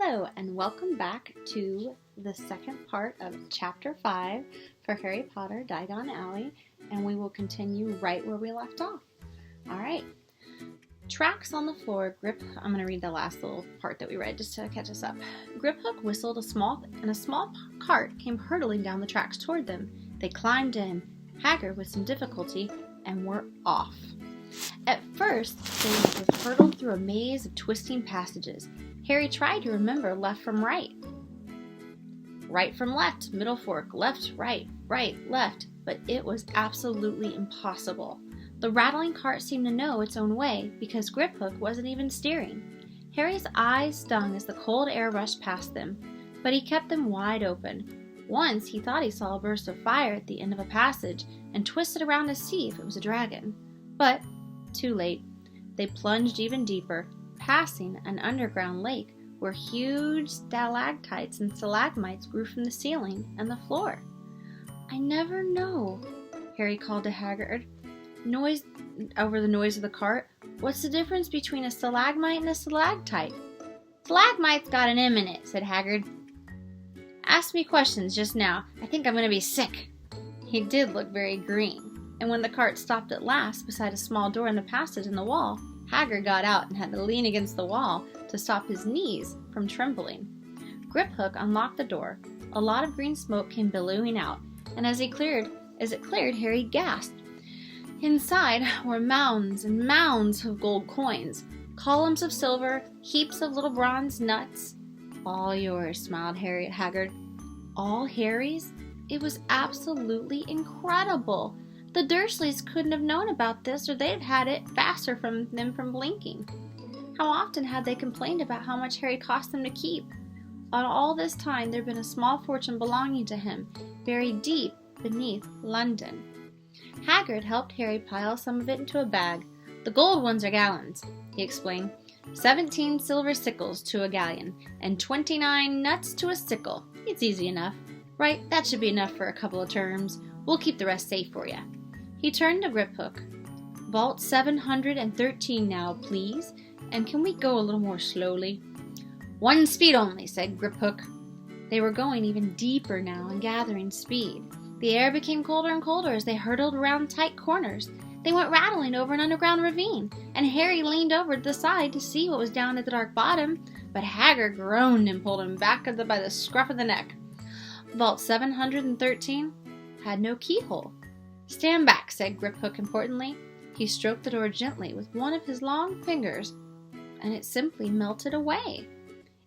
Hello, and welcome back to the second part of Chapter 5 for Harry Potter Diagon Alley, and we will continue right where we left off. Alright. Tracks on the floor, I'm going to read the last little part that we read just to catch us up. Griphook whistled and a small cart came hurtling down the tracks toward them. They climbed in, Hagrid with some difficulty, and were off. At first, they were hurtled through a maze of twisting passages. Harry tried to remember left from right. Right from left, middle fork, left, right, left, but it was absolutely impossible. The rattling cart seemed to know its own way because Griphook wasn't even steering. Harry's eyes stung as the cold air rushed past them, but he kept them wide open. Once he thought he saw a burst of fire at the end of a passage and twisted around to see if it was a dragon. But too late. They plunged even deeper, passing an underground lake where huge stalactites and stalagmites grew from the ceiling and the floor. "I never know," Harry called to Hagrid. Over the noise of the cart. "What's the difference between a stalagmite and a stalactite?" "Stalagmite's got an M in it," said Hagrid. "Asked me questions just now. I think I'm going to be sick." He did look very green, and when the cart stopped at last beside a small door in the passage in the wall, Hagrid got out and had to lean against the wall to stop his knees from trembling. Griphook unlocked the door. A lot of green smoke came billowing out, and as it cleared, Harry gasped. Inside were mounds and mounds of gold coins, columns of silver, heaps of little bronze nuts. "All yours," smiled Hagrid. "All Harry's?" It was absolutely incredible. The Dursleys couldn't have known about this, or they'd have had it faster from them from blinking. How often had they complained about how much Harry cost them to keep? On all this time there'd been a small fortune belonging to him, buried deep beneath London. Hagrid helped Harry pile some of it into a bag. "The gold ones are gallons," he explained. 17 silver sickles to a galleon, and 29 nuts to a sickle. It's easy enough. Right, that should be enough for a couple of terms. We'll keep the rest safe for you. He turned to Griphook. "Vault 713 now, please, and can we go a little more slowly?" "One speed only," said Griphook. They were going even deeper now and gathering speed. The air became colder and colder as they hurtled around tight corners. They went rattling over an underground ravine, and Harry leaned over to the side to see what was down at the dark bottom, but Hagrid groaned and pulled him back by the scruff of the neck. Vault 713 had no keyhole. "Stand back," said Griphook importantly. He stroked the door gently with one of his long fingers, and it simply melted away.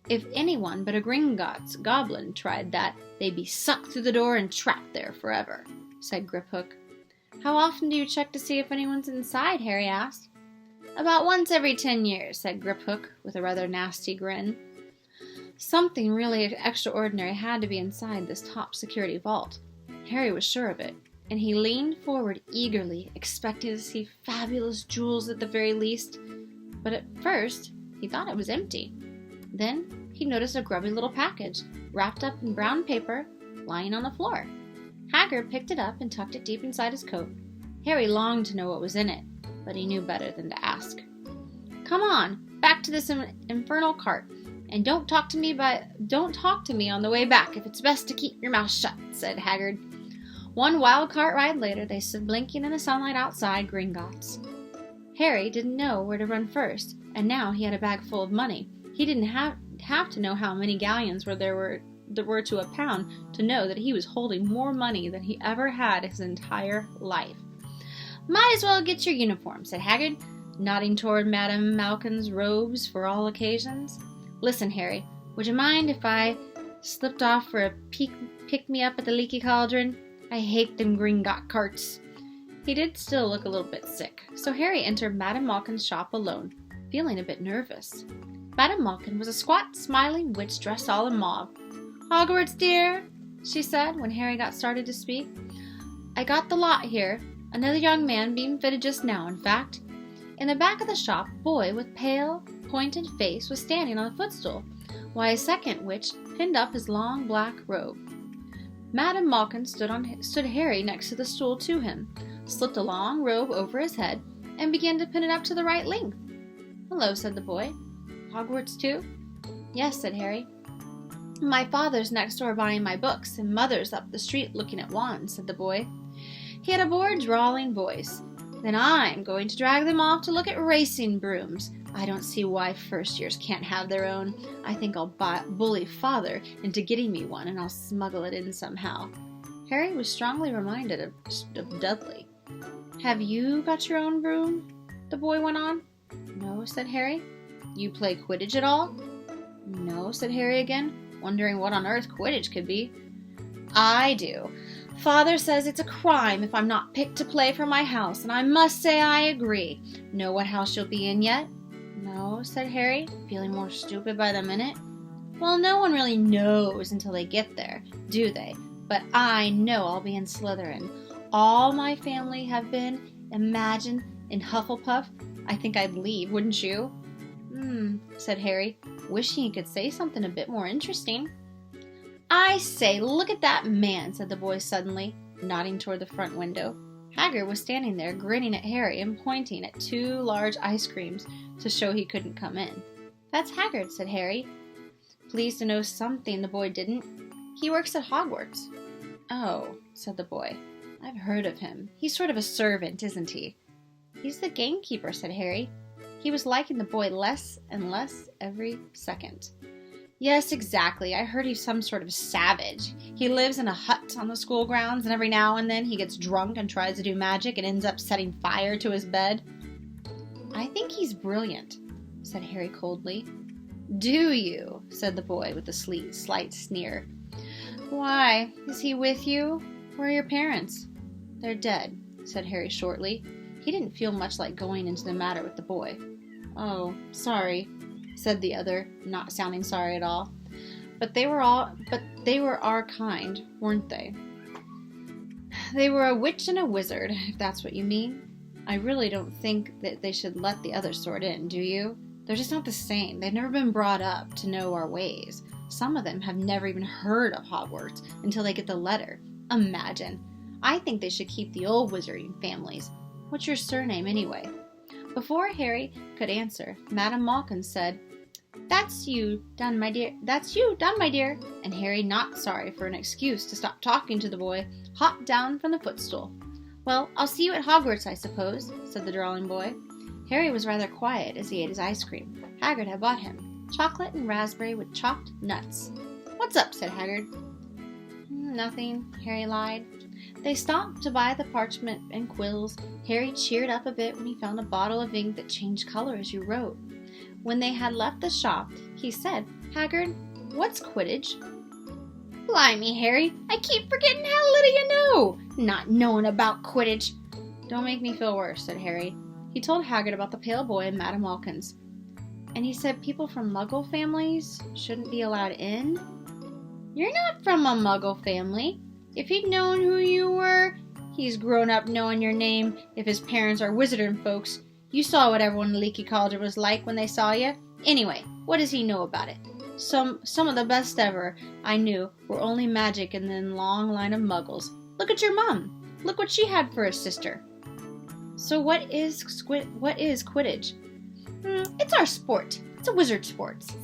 If anyone but a Gringotts goblin tried that, they'd be sucked through the door and trapped there forever, said Griphook. "How often do you check to see if anyone's inside?" Harry asked. "About once every 10 years, said Griphook with a rather nasty grin. Something really extraordinary had to be inside this top security vault. Harry was sure of it, and he leaned forward eagerly, expecting to see fabulous jewels at the very least. But at first, he thought it was empty. Then he noticed a grubby little package, wrapped up in brown paper, lying on the floor. Hagrid picked it up and tucked it deep inside his coat. Harry longed to know what was in it, but he knew better than to ask. "Come on, back to this infernal cart, and don't talk to me on the way back if it's best to keep your mouth shut," said Hagrid. One wild cart ride later, they stood blinking in the sunlight outside Gringotts. Harry didn't know where to run first, and now he had a bag full of money. He didn't have to know how many galleons there were to a pound to know that he was holding more money than he ever had his entire life. "Might as well get your uniform," said Hagrid, nodding toward Madame Malkin's robes for all occasions. "Listen, Harry, would you mind if I slipped off for a pick-me-up at the Leaky Cauldron? I hate them Gringotts carts." He did still look a little bit sick, so Harry entered Madame Malkin's shop alone, feeling a bit nervous. Madame Malkin was a squat, smiling witch dressed all in mauve. "Hogwarts, dear," she said when Harry got started to speak. "I got the lot here. Another young man being fitted just now, in fact." In the back of the shop, a boy with pale, pointed face was standing on a footstool, while a second witch pinned up his long black robe. Madame Malkin stood Harry next to the stool to him, slipped a long robe over his head, and began to pin it up to the right length. "Hello," said the boy. "Hogwarts too?" Yes, said Harry. My father's next door buying my books, and mother's up the street looking at wands, said the boy. He had a bored, drawling voice. Then I'm going to drag them off to look at racing brooms. I don't see why first years can't have their own. I think I'll bully father into getting me one, and I'll smuggle it in somehow. Harry was strongly reminded of Dudley. Have you got your own broom? The boy went on. No, said Harry. You play Quidditch at all? No, said Harry again, wondering what on earth Quidditch could be. I do. Father says it's a crime if I'm not picked to play for my house, and I must say I agree. Know what house you'll be in yet? No, said Harry, feeling more stupid by the minute. Well, no one really knows until they get there, do they? But I know I'll be in Slytherin. All my family have been. Imagine, in Hufflepuff. I think I'd leave, wouldn't you? Said Harry, wishing he could say something a bit more interesting. I say, look at that man, said the boy suddenly, nodding toward the front window. Hagrid was standing there, grinning at Harry and pointing at 2 large ice creams to show he couldn't come in. That's Hagrid, said Harry, pleased to know something the boy didn't. He works at Hogwarts. Oh, said the boy. I've heard of him. He's sort of a servant, isn't he? He's the gamekeeper, said Harry. He was liking the boy less and less every second. Yes, exactly. I heard he's some sort of savage. He lives in a hut on the school grounds, and every now and then he gets drunk and tries to do magic and ends up setting fire to his bed. I think he's brilliant, said Harry coldly. Do you? Said the boy with a slight sneer. Why, is he with you? Where are your parents? They're dead, said Harry shortly. He didn't feel much like going into the matter with the boy. Oh, sorry, said the other, not sounding sorry at all. But they were our kind, weren't they? They were a witch and a wizard, if that's what you mean. I really don't think that they should let the other sort in, do you? They're just not the same. They've never been brought up to know our ways. Some of them have never even heard of Hogwarts until they get the letter. Imagine. I think they should keep the old wizarding families. What's your surname, anyway? Before Harry could answer, Madame Malkin said, That's you, Dun, my dear. That's you, Dun, my dear. And Harry, not sorry for an excuse to stop talking to the boy, hopped down from the footstool. Well, I'll see you at Hogwarts, I suppose, said the drawling boy. Harry was rather quiet as he ate his ice cream. Hagrid had bought him chocolate and raspberry with chopped nuts. What's up? Said Hagrid. Nothing, Harry lied. They stopped to buy the parchment and quills. Harry cheered up a bit when he found a bottle of ink that changed color as you wrote. When they had left the shop, he said, Hagrid, what's Quidditch? Blimey, Harry, I keep forgetting how little you know, not knowing about Quidditch. Don't make me feel worse, said Harry. He told Hagrid about the pale boy and Madame Malkin's. And he said people from Muggle families shouldn't be allowed in? You're not from a Muggle family. If he'd known who you were, he's grown up knowing your name if his parents are wizarding folks. You saw what everyone in Leaky Cauldron was like when they saw you. Anyway, what does he know about it? Some of the best ever I knew were only magic and then long line of muggles. Look at your mom. Look what she had for a sister. So what is Quidditch? It's our sport. It's a wizard sport. It's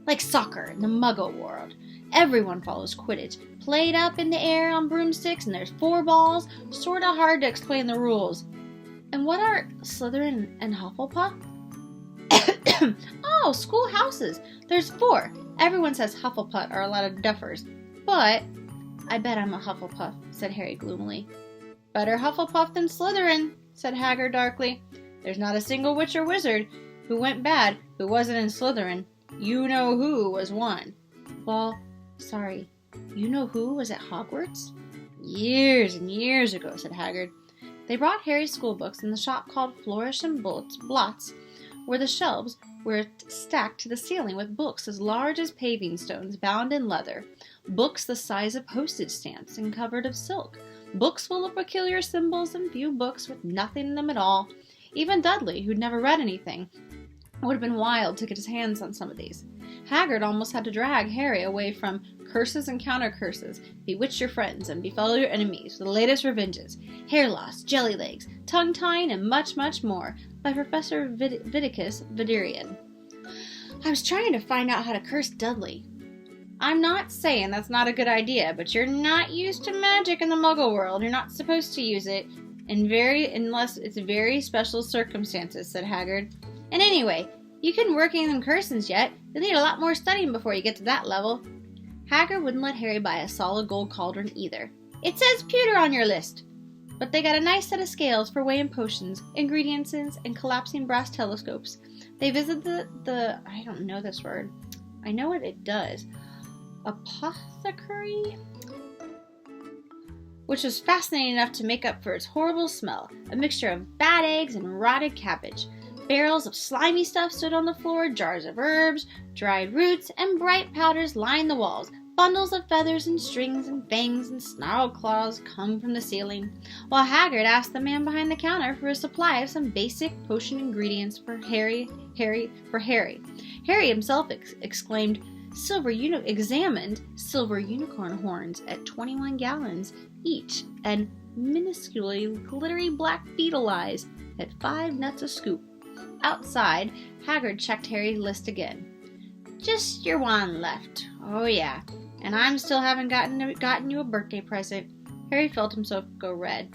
like soccer in the muggle world. Everyone follows Quidditch. Played up in the air on broomsticks, and there's 4 balls. Sorta hard to explain the rules. And what are Slytherin and Hufflepuff? Oh, school houses. There's 4. Everyone says Hufflepuff are a lot of duffers. But I bet I'm a Hufflepuff, said Harry gloomily. Better Hufflepuff than Slytherin, said Hagrid darkly. There's not a single witch or wizard who went bad who wasn't in Slytherin. You know who was one. Well, sorry, you know who was at Hogwarts? Years and years ago, said Hagrid. They brought Harry's school books in the shop called Flourish and Blots, where the shelves were stacked to the ceiling with books as large as paving stones bound in leather, books the size of postage stamps and covered of silk, books full of peculiar symbols and few books with nothing in them at all. Even Dudley, who'd never read anything, would have been wild to get his hands on some of these. Hagrid almost had to drag Harry away from curses and counter-curses, bewitch your friends and befall your enemies with the latest revenges, hair loss, jelly legs, tongue-tying, and much, much more by Professor Vidicus Viderian. I was trying to find out how to curse Dudley. I'm not saying that's not a good idea, but you're not used to magic in the Muggle world. You're not supposed to use it unless it's very special circumstances, said Hagrid. And anyway, you couldn't work any of them cursings yet. You'll need a lot more studying before you get to that level. Hagrid wouldn't let Harry buy a solid gold cauldron either. It says pewter on your list. But they got a nice set of scales for weighing potions, ingredients, and collapsing brass telescopes. They visited the I don't know this word. I know what it does. Apothecary? Which was fascinating enough to make up for its horrible smell. A mixture of bad eggs and rotted cabbage. Barrels of slimy stuff stood on the floor, jars of herbs, dried roots, and bright powders lined the walls. Bundles of feathers and strings and fangs and snarled claws come from the ceiling, while Hagrid asked the man behind the counter for a supply of some basic potion ingredients for Harry. Harry himself examined silver unicorn horns at 21 gallons each, and minusculely glittery black beetle eyes at 5 nuts a scoop. Outside, Hagrid checked Harry's list again. Just your wand left. Oh yeah, and I'm still haven't gotten you a birthday present. Harry felt himself go red.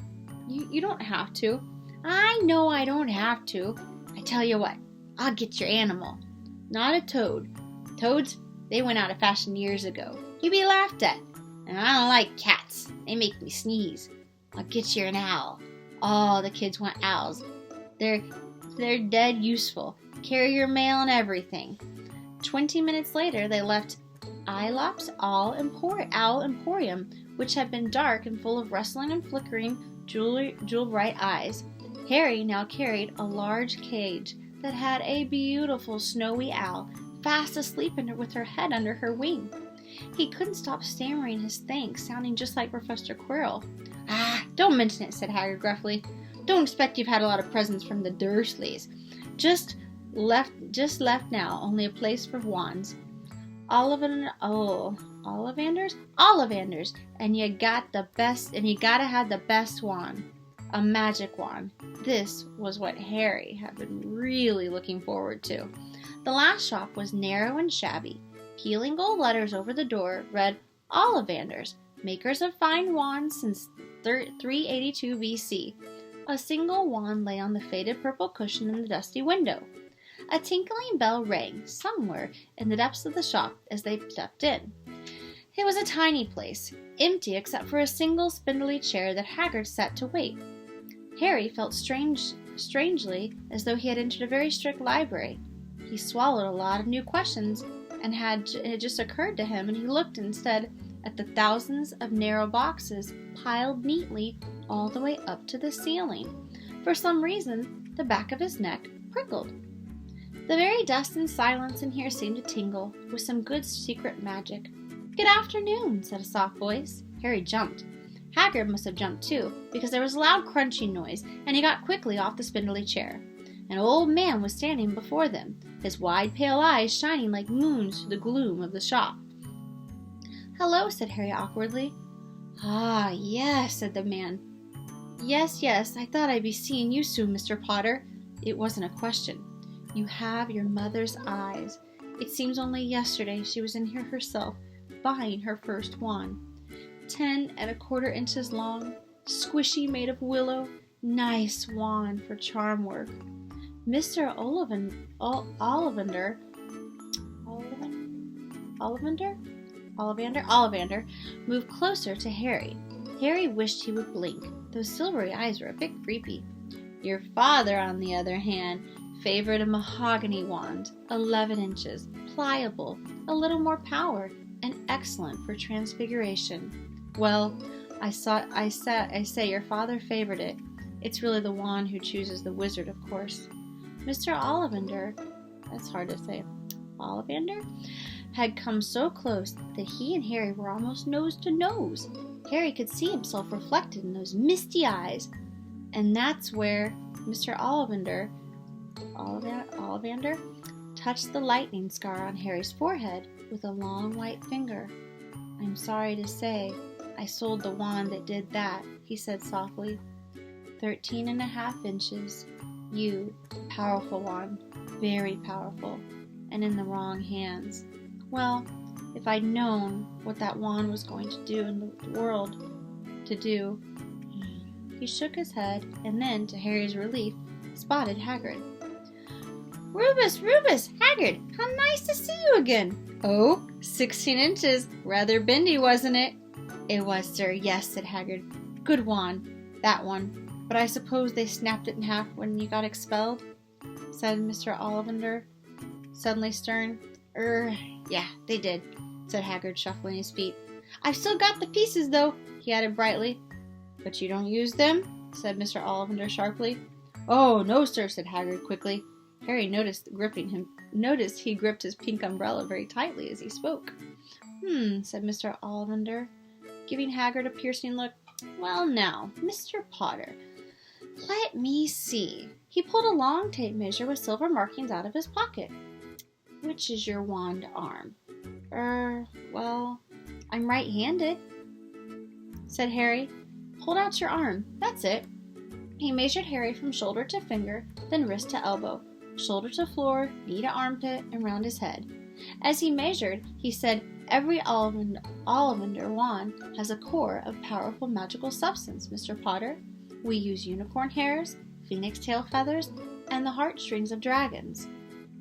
You don't have to. I know I don't have to. I tell you what, I'll get your animal. Not a toad. Toads, they went out of fashion years ago. You'd be laughed at. And I don't like cats. They make me sneeze. I'll get you an owl. All the kids want owls. They're dead useful. Carry your mail and everything. 20 minutes later, they left Ilop's Owl Emporium, which had been dark and full of rustling and flickering jewel-bright eyes. Harry now carried a large cage that had a beautiful snowy owl fast asleep with her head under her wing. He couldn't stop stammering his thanks, sounding just like Professor Quirrell. Ah, don't mention it, said Hagrid gruffly. Don't expect you've had a lot of presents from the Dursleys. Just left now, only a place for wands. Ollivanders, and you gotta have the best wand. A magic wand. This was what Harry had been really looking forward to. The last shop was narrow and shabby. Peeling gold letters over the door read, Ollivanders, makers of fine wands since 382 BC. A single wand lay on the faded purple cushion in the dusty window. A tinkling bell rang somewhere in the depths of the shop as they stepped in. It was a tiny place, empty except for a single spindly chair that Hagrid sat to wait. Harry felt strangely as though he had entered a very strict library. He swallowed a lot of new questions, and it had just occurred to him, and he looked instead at the thousands of narrow boxes piled neatly all the way up to the ceiling. For some reason, the back of his neck prickled. The very dust and silence in here seemed to tingle with some good secret magic. Good afternoon, said a soft voice. Harry jumped. Hagrid must have jumped too, because there was a loud crunching noise, and he got quickly off the spindly chair. An old man was standing before them, his wide pale eyes shining like moons through the gloom of the shop. Hello, said Harry awkwardly. Ah, yes, said the man. Yes, I thought I'd be seeing you soon, Mr. Potter. It wasn't a question. You have your mother's eyes. It seems only yesterday she was in here herself, buying her first wand. 10 1/4 inches long, squishy, made of willow, nice wand for charm work. Mr. Ollivander moved closer to Harry. Harry wished he would blink. Those silvery eyes were a bit creepy. Your father, on the other hand, favored a mahogany wand, 11 inches, pliable, a little more power, and excellent for transfiguration. Well, I say your father favored it. It's really the wand who chooses the wizard, of course. Mr. Ollivander, that's hard to say, Ollivander, had come so close that he and Harry were almost nose to nose. Harry could see himself reflected in those misty eyes, and that's where Mr. Ollivander touched the lightning scar on Harry's forehead with a long white finger. I'm sorry to say, I sold the wand that did that, he said softly. 13 1/2 inches. You, powerful wand, very powerful. and in the wrong hands. Well, if I'd known what that wand was going to do in the world to do. He shook his head, and then, to Harry's relief, spotted Hagrid. Rubus, Rubus, Hagrid, how nice to see you again. Oh, 16 inches. Rather bendy, wasn't it? It was, sir. Yes, said Hagrid. Good wand, that one. But I suppose they snapped it in half when you got expelled, said Mr. Ollivander, suddenly stern. Yeah, they did, said Hagrid, shuffling his feet. I've still got the pieces, though, he added brightly. But you don't use them? Said Mr. Ollivander sharply. Oh, no, sir, said Hagrid quickly. Harry noticed he gripped his pink umbrella very tightly as he spoke. Said Mr. Ollivander, giving Hagrid a piercing look. Well, now, Mr. Potter, let me see. He pulled a long tape measure with silver markings out of his pocket. Which is your wand arm? Well, I'm right-handed, said Harry. Hold out your arm. That's it. He measured Harry from shoulder to finger, then wrist to elbow, shoulder to floor, knee to armpit, and round his head. As he measured, he said, Every Ollivander wand has a core of powerful magical substance, Mr. Potter. We use unicorn hairs, phoenix tail feathers, and the heartstrings of dragons.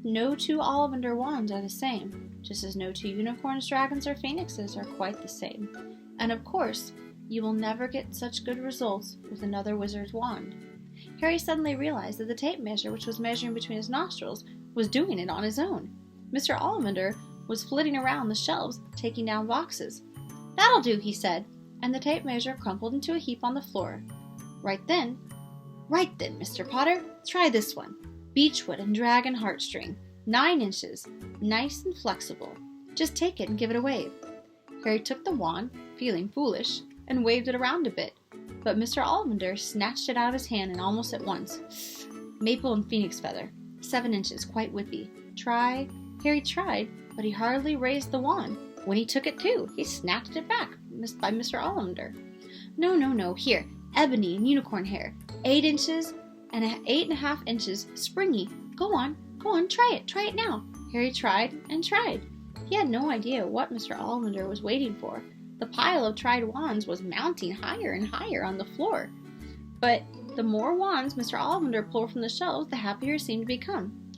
No two Ollivander wands are the same, just as no two unicorns, dragons, or phoenixes are quite the same. And of course, you will never get such good results with another wizard's wand. Harry suddenly realized that the tape measure, which was measuring between his nostrils, was doing it on his own. Mr. Ollivander was flitting around the shelves, taking down boxes. That'll do, he said, and the tape measure crumpled into a heap on the floor. Right then, Mr. Potter, try this one. Beechwood and dragon heartstring, 9 inches, nice and flexible. Just take it and give it a wave. Harry took the wand, feeling foolish, and waved it around a bit, but Mr. Ollivander snatched it out of his hand and almost at once. Maple and phoenix feather, 7 inches, quite whippy. Try. Harry tried, but he hardly raised the wand. When he took it too, he snatched it back by Mr. Ollivander. No, here, ebony and unicorn hair, 8 inches and 8.5 inches, springy. Go on, try it now. Harry tried and tried. He had no idea what Mr. Ollivander was waiting for. The pile of tried wands was mounting higher and higher on the floor. But the more wands Mr. Ollivander pulled from the shelves, the happier he seemed to become.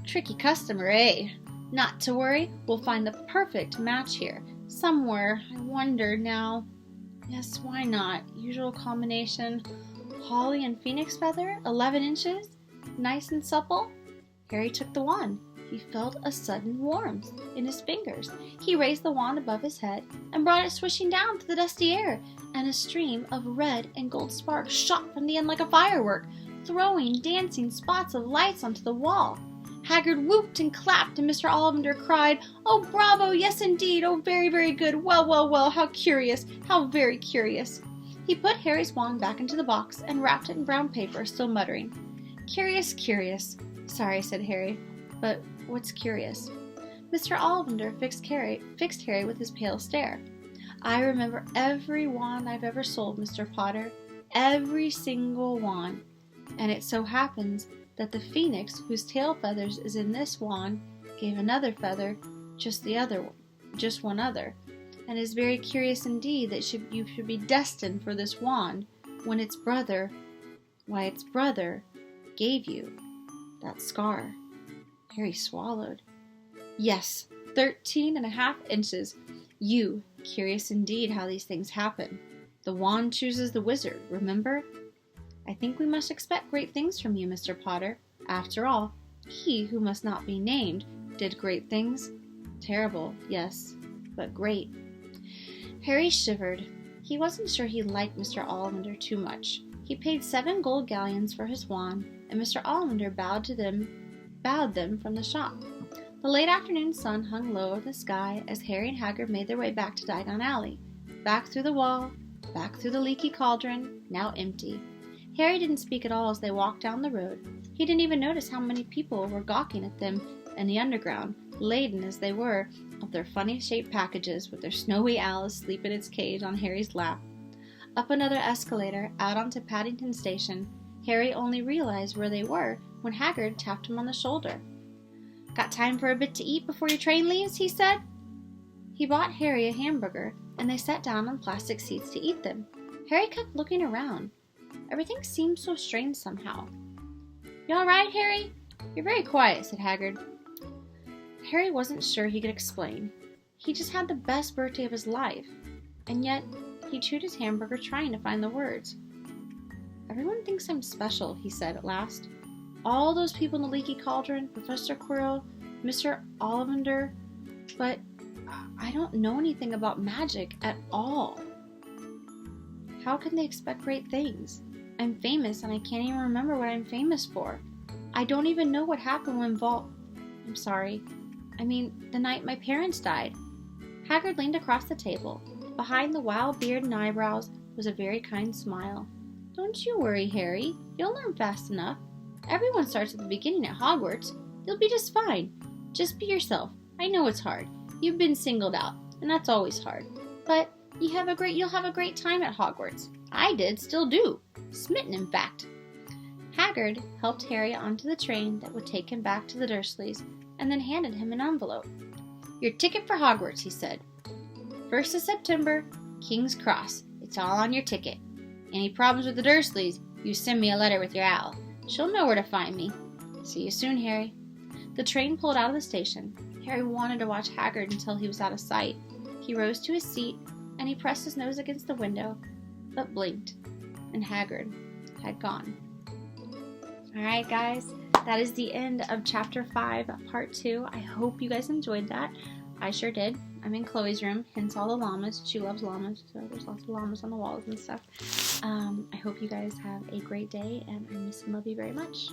Tricky customer, eh? Not to worry, we'll find the perfect match here. Somewhere, I wonder now. Yes, why not? Usual combination. Holly and phoenix feather, 11 inches. Nice and supple. Harry took the wand. He felt a sudden warmth in his fingers. He raised the wand above his head and brought it swishing down to the dusty air, and a stream of red and gold sparks shot from the end like a firework, throwing dancing spots of lights onto the wall. Hagrid whooped and clapped, and Mr. Ollivander cried, "Oh, bravo! Yes, indeed! Oh, very, very good! Well! How curious! How very curious!" He put Harry's wand back into the box and wrapped it in brown paper, still muttering. Curious. Sorry, said Harry, but what's curious? Mr. Ollivander fixed Harry with his pale stare. I remember every wand I've ever sold, Mr. Potter. Every single wand. And it so happens that the phoenix, whose tail feathers is in this wand, gave another feather, just one other, and is very curious indeed that you should be destined for this wand when its brother gave you that scar. Harry swallowed. Yes, 13.5 inches. You, curious indeed how these things happen. The wand chooses the wizard, remember? I think we must expect great things from you, Mr. Potter. After all, he who must not be named did great things. Terrible, yes, but great. Harry shivered. He wasn't sure he liked Mr. Ollivander too much. He paid 7 gold galleons for his wand, and Mr. Ollivander bowed them from the shop. The late afternoon sun hung low over the sky as Harry and Hagrid made their way back to Diagon Alley. Back through the wall, back through the leaky cauldron, now empty. Harry didn't speak at all as they walked down the road. He didn't even notice how many people were gawking at them in the underground, laden as they were of their funny-shaped packages, with their snowy Alice asleep in its cage on Harry's lap. Up another escalator, out onto Paddington Station, Harry only realized where they were when Hagrid tapped him on the shoulder. Got time for a bit to eat before your train leaves? He said. He bought Harry a hamburger, and they sat down on plastic seats to eat them. Harry kept looking around. Everything seemed so strange somehow. You all right, Harry? You're very quiet, said Hagrid. Harry wasn't sure he could explain. He just had the best birthday of his life, and yet he chewed his hamburger trying to find the words. Everyone thinks I'm special, he said at last. All those people in the leaky cauldron, Professor Quirrell, Mr. Ollivander, but I don't know anything about magic at all. How can they expect great things? I'm famous and I can't even remember what I'm famous for. I don't even know what happened when I'm sorry. I mean, the night my parents died. Hagrid leaned across the table. Behind the wild beard and eyebrows was a very kind smile. Don't you worry, Harry. You'll learn fast enough. Everyone starts at the beginning at Hogwarts. You'll be just fine. Just be yourself. I know it's hard. You've been singled out, and that's always hard. But you'll have a great time at Hogwarts. I did, still do. Smitten, in fact. Hagrid helped Harry onto the train that would take him back to the Dursleys, and then handed him an envelope. Your ticket for Hogwarts, he said. 1st of September, King's Cross. It's all on your ticket. Any problems with the Dursleys, you send me a letter with your owl. She'll know where to find me. See you soon, Harry. The train pulled out of the station. Harry wanted to watch Hagrid until he was out of sight. He rose to his seat, and he pressed his nose against the window, but blinked, and Hagrid had gone. Alright, guys, that is the end of Chapter 5, Part 2. I hope you guys enjoyed that. I sure did. I'm in Chloe's room, hence all the llamas. She loves llamas, so there's lots of llamas on the walls and stuff. I hope you guys have a great day, and I miss and love you very much.